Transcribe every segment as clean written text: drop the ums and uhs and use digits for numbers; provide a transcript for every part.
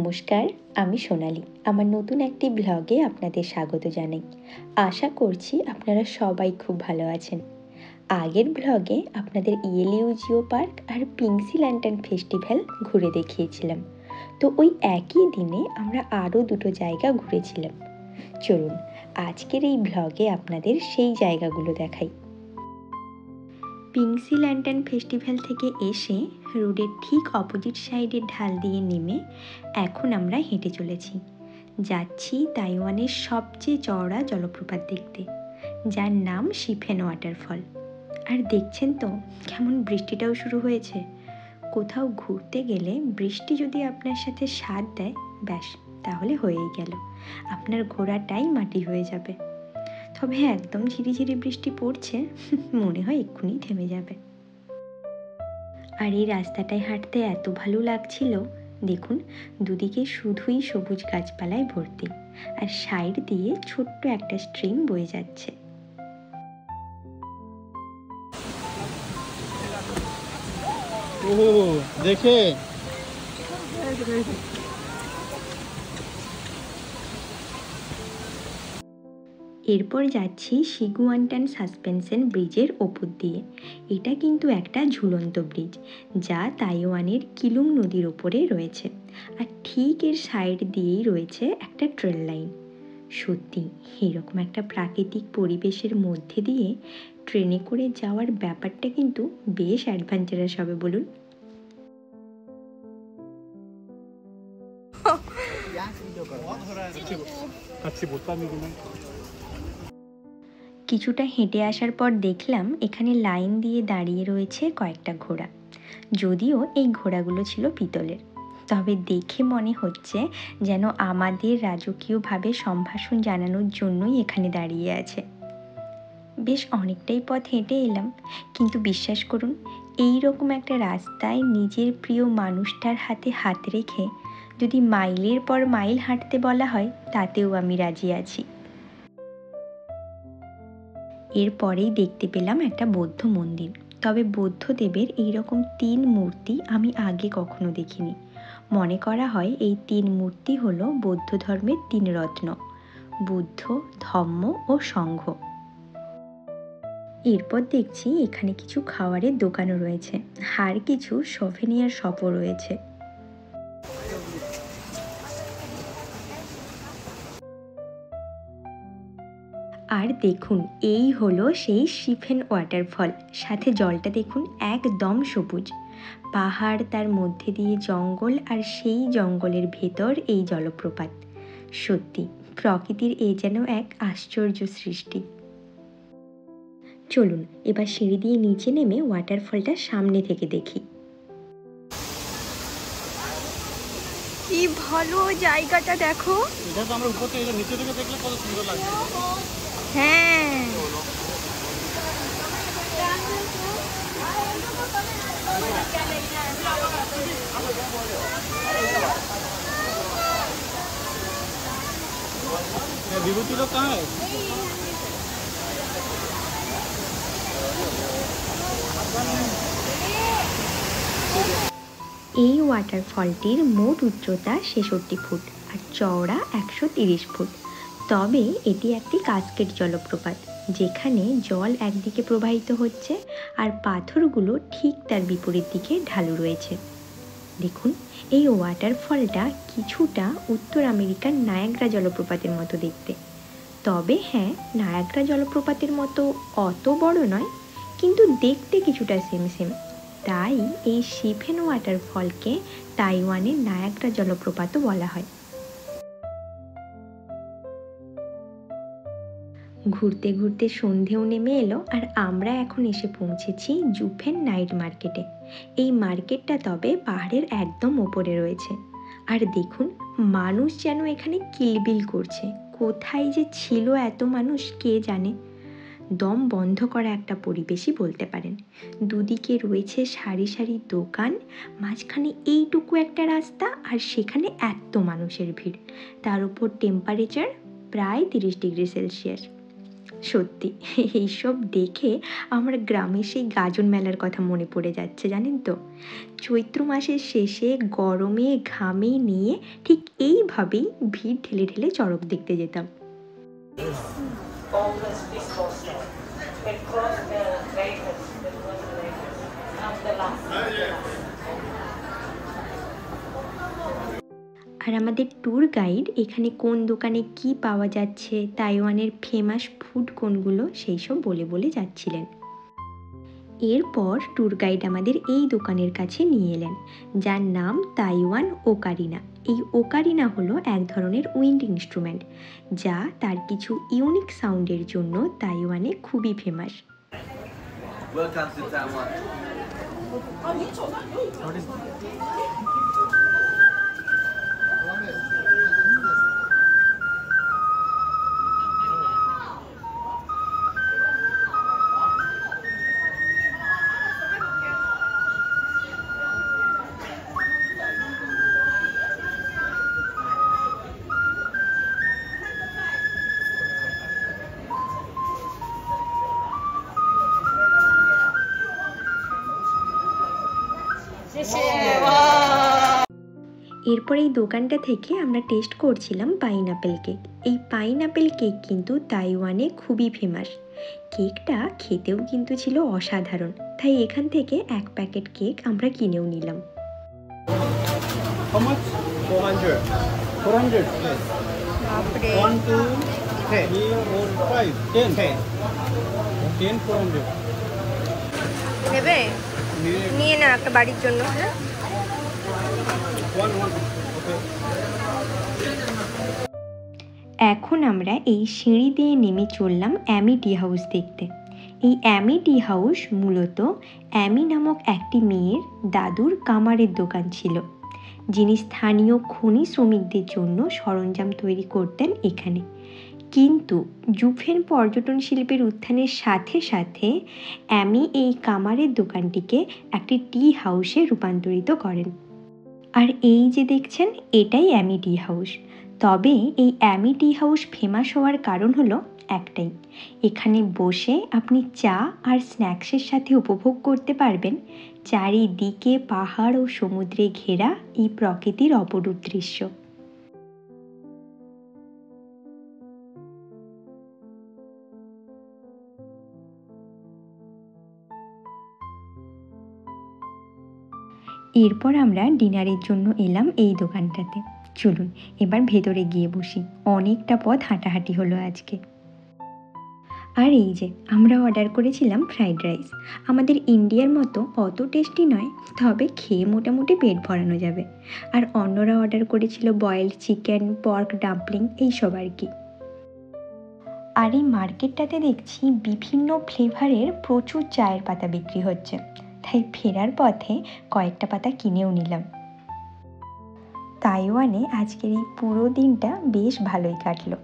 নমস্কার, আমি সোনালি। আমার নতুন একটি ব্লগে আপনাদের স্বাগত জানাই। আশা করছি আপনারা সবাই খুব ভালো আছেন। আগের ব্লগে আপনাদের ইয়েলিউ জিও পার্ক আর পিংসি ল্যান্টার্ন ফেস্টিভ্যাল ঘুরে দেখিয়েছিলাম। তো ওই একই দিনে আমরা আরও দুটো জায়গা ঘুরেছিলাম। চলুন আজকের এই ব্লগে আপনাদের সেই জায়গাগুলো দেখাই। পিংসি ল্যান্টার্ন ফেস্টিভ্যাল থেকে এসে রোডের ঠিক অপোজিট সাইডের ঢাল দিয়ে নেমে এখন আমরা হেঁটে চলেছি। যাচ্ছি তাইওয়ানের সবচেয়ে চওড়া জলপ্রপাত দেখতে, যার নাম শিফেন ওয়াটারফল। আর দেখছেন তো কেমন বৃষ্টিটাও শুরু হয়েছে। কোথাও ঘুরতে গেলে বৃষ্টি যদি আপনার সাথে সাথ দেয়, ব্যাস তাহলে হয়েই গেল, আপনার ঘোরাটাই মাটি হয়ে যাবে। তবে একদম ঝিরিঝিরি বৃষ্টি পড়ছে, মনে হয় এক্ষুনি থেমে যাবে। আর এই রাস্তাটায় হাঁটতে এত ভালো লাগছিল। দেখুন, দুদিকে শুধুই সবুজ গাছপালায় ভর্তি, আর সাইড দিয়ে ছোট্ট একটা স্ট্রিম বয়ে যাচ্ছে। দেখে এরপর যাচ্ছি শিগুয়ানটান সাসপেনশন ব্রিজের ওপর দিয়ে। এটা কিন্তু একটা ঝুলন্ত ব্রিজ, যা তাইওয়ানের কিলুং নদীর ওপরে রয়েছে। আর ঠিক এর সাইড দিয়েই রয়েছে একটা ট্রেন লাইন। সত্যি এরকম একটা প্রাকৃতিক পরিবেশের মধ্যে দিয়ে ট্রেনে করে যাওয়ার ব্যাপারটা কিন্তু বেশ অ্যাডভেঞ্চারাস হবে, বলুন। কিছুটা হেঁটে আসার পর দেখলাম এখানে লাইন দিয়ে দাঁড়িয়ে রয়েছে কয়েকটা ঘোড়া। যদিও এই ঘোড়াগুলো ছিল পিতলের, তবে দেখে মনে হচ্ছে যেন আমাদের রাজকীয়ভাবে সম্ভাষণ জানানোর জন্যই এখানে দাঁড়িয়ে আছে। বেশ অনেকটাই পথ হেঁটে এলাম, কিন্তু বিশ্বাস করুন, এই রকম একটা রাস্তায় নিজের প্রিয় মানুষটার হাতে হাত রেখে যদি মাইলের পর মাইল হাঁটতে বলা হয়, তাতেও আমি রাজি আছি। এরপরেই দেখতে পেলাম একটা বৌদ্ধ মন্দির। তবে বৌদ্ধদেবের এইরকম 3 মূর্তি আমি আগে কখনো দেখিনি। মনে করা হয় এই 3 মূর্তি হলো বৌদ্ধ ধর্মের 3 রত্ন: বুদ্ধ, ধম্ম ও সংঘ। এরপর দেখছি এখানে কিছু খাবারের দোকানও রয়েছে, আর কিছু সভেনিয়ার শপও রয়েছে। আর দেখুন, এই হলো সেই শিফেন ওয়াটারফল। সাথে জলটা দেখুন, একদম সবুজ পাহাড়, তার মধ্যে দিয়ে জঙ্গল, আর সেই জঙ্গলের ভেতর এই জলপ্রপাত। সত্যি প্রকৃতির এ যেন এক আশ্চর্য সৃষ্টি। চলুন এবার সিঁড়ি দিয়ে নিচে নেমে ওয়াটারফলটা সামনে থেকে দেখি। কি ভালো জায়গাটা দেখো। এটা তো আমরা উপর থেকে নিচে থেকে দেখলে কত সুন্দর লাগবে। হ্যাঁ, विभूति लोग कहाँ है? এই ওয়াটারফলটির মোট উচ্চতা 66 ফুট আর চওড়া 130 ফুট। তবে এটি একটি কাস্কেড জলপ্রপাত, যেখানে জল একদিকে প্রবাহিত হচ্ছে আর পাথরগুলো ঠিক তার বিপরীত দিকে ঢালু রয়েছে। দেখুন, এই ওয়াটারফলটা কিছুটা উত্তর আমেরিকার নায়াগ্রা জলপ্রপাতের মতো দেখতে। তবে হ্যাঁ, নায়াগ্রা জলপ্রপাতের মতো অত বড় নয়, কিন্তু দেখতে কিছুটা সেম সেম। তাই এই শিফেন ওয়াটারফলকে তাইওয়ানের নায়াগ্রা জলপ্রপাতও বলা হয়। ঘুরতে ঘুরতে সন্ধেও নেমে এলো, আর আমরা এখন এসে পৌঁছেছি জুফেন নাইট মার্কেটে। এই মার্কেটটা তবে পাহাড়ের একদম ওপরে রয়েছে। আর দেখুন, মানুষ যেন এখানে কিলবিল করছে। কোথায় যে ছিল এত মানুষ কে জানে। দম বন্ধ করা একটা পরিবেশই বলতে পারেন। দুদিকে রয়েছে সারি সারি দোকান, মাঝখানে এইটুকু একটা রাস্তা, আর সেখানে এত মানুষের ভিড়। তার উপর টেম্পারেচার প্রায় 30 ডিগ্রি সেলসিয়াস। সত্যি এইসব দেখে আমার গ্রামের সেই গাজন মেলার কথা মনে পড়ে যাচ্ছে, জানেন তো। চৈত্র মাসের শেষে গরমে ঘামে নিয়ে ঠিক এইভাবেই ভিড় ঠেলে ঠেলে চড়ক দেখতে যেতাম। আর আমাদের ট্যুর গাইড এখানে কোন দোকানে কি পাওয়া যাচ্ছে, তাইওয়ানের ফেমাস ফুড কোনগুলো, সেই সব বলে বলে যাচ্ছিলেন। এরপর ট্যুর গাইড আমাদের এই দোকানের কাছে নিয়ে এলেন, যার নাম তাইওয়ান ওকারিনা। এই ওকারিনা হলো এক ধরনের উইন্ড ইনস্ট্রুমেন্ট, যা তার কিছু ইউনিক সাউন্ডের জন্য তাইওয়ানে খুবই ফেমাস। Welcome to Taiwan. এরপর এই দোকানটা থেকে আমরা টেস্ট করছিলাম পাইনঅ্যাপেল কেক। এই পাইনঅ্যাপেল কেক কিন্তু তাইওয়ানে খুবই ফেমাস। কেকটা খেতেও কিন্তু ছিল অসাধারণ, তাই এখান থেকে এক প্যাকেট কেক আমরা কিনেও নিলাম। How much? 400. 400. Yes. 1, 2, 3, 4, 5, 10. 10, 400. নেবে নিয়ে না একটা বাড়ির জন্য। হ্যাঁ 1, 1. Okay. এখন আমরা এই সিঁড়ি দিয়ে নেমে চললাম অ্যামি টি হাউস দেখতে। এই অ্যামি টি হাউস মূলত অ্যামি নামক একটি মেয়ের দাদুর কামারের দোকান ছিল, যিনি স্থানীয় খনি শ্রমিকদের জন্য সরঞ্জাম তৈরি করতেন এখানে। কিন্তু জুফেন পর্যটন শিল্পের উত্থানের সাথে সাথে অ্যামি এই কামারের দোকানটিকে একটি টি হাউসে রূপান্তরিত করেন। আর এই যে দেখছেন, এটাই অ্যামি টি হাউস। তবে এই অ্যামি টি হাউস ফেমাস হওয়ার কারণ হলো একটাই, এখানে বসে আপনি চা আর স্ন্যাক্সের সাথে উপভোগ করতে পারবেন চারিদিকে পাহাড় ও সমুদ্রে ঘেরা এই প্রকৃতির অপরূপ দৃশ্য। এরপর আমরা ডিনারের জন্য এলাম এই দোকানটাতে। চলুন এবার ভেতরে গিয়ে বসি, অনেকটা পথ হাঁটাহাঁটি হলো আজকে। আর এই যে আমরা অর্ডার করেছিলাম ফ্রাইড রাইস। আমাদের ইন্ডিয়ার মতো অত টেস্টি নয়, তবে খেয়ে মোটামুটি পেট ভরানো যাবে। আর অন্যরা অর্ডার করেছিল বয়েলড চিকেন, পর্ক ডাম্পলিং, এইসব আর কি। আর এই মার্কেটটাতে দেখছি বিভিন্ন ফ্লেভারের প্রচুর চায়ের পাতা বিক্রি হচ্ছে, তাই ফেরার পথে কয়েকটা পাতা কিনেও নিলাম। তাইওয়ানে আজকের এই পুরো দিনটা বেশ ভালোই কাটলো।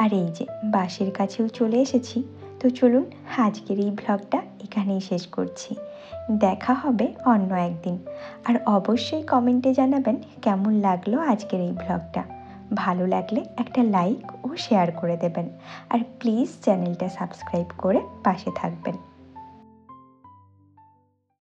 আর এই যে বাসের কাছেও চলে এসেছি। তো চলুন আজকের এই ব্লগটা এখানেই শেষ করছি। দেখা হবে অন্য একদিন। আর অবশ্যই কমেন্টে জানাবেন কেমন লাগলো আজকের এই ব্লগটা। ভালো লাগলে একটা লাইক ও শেয়ার করে দেবেন। আর প্লিজ চ্যানেলটা সাবস্ক্রাইব করে পাশে থাকবেন।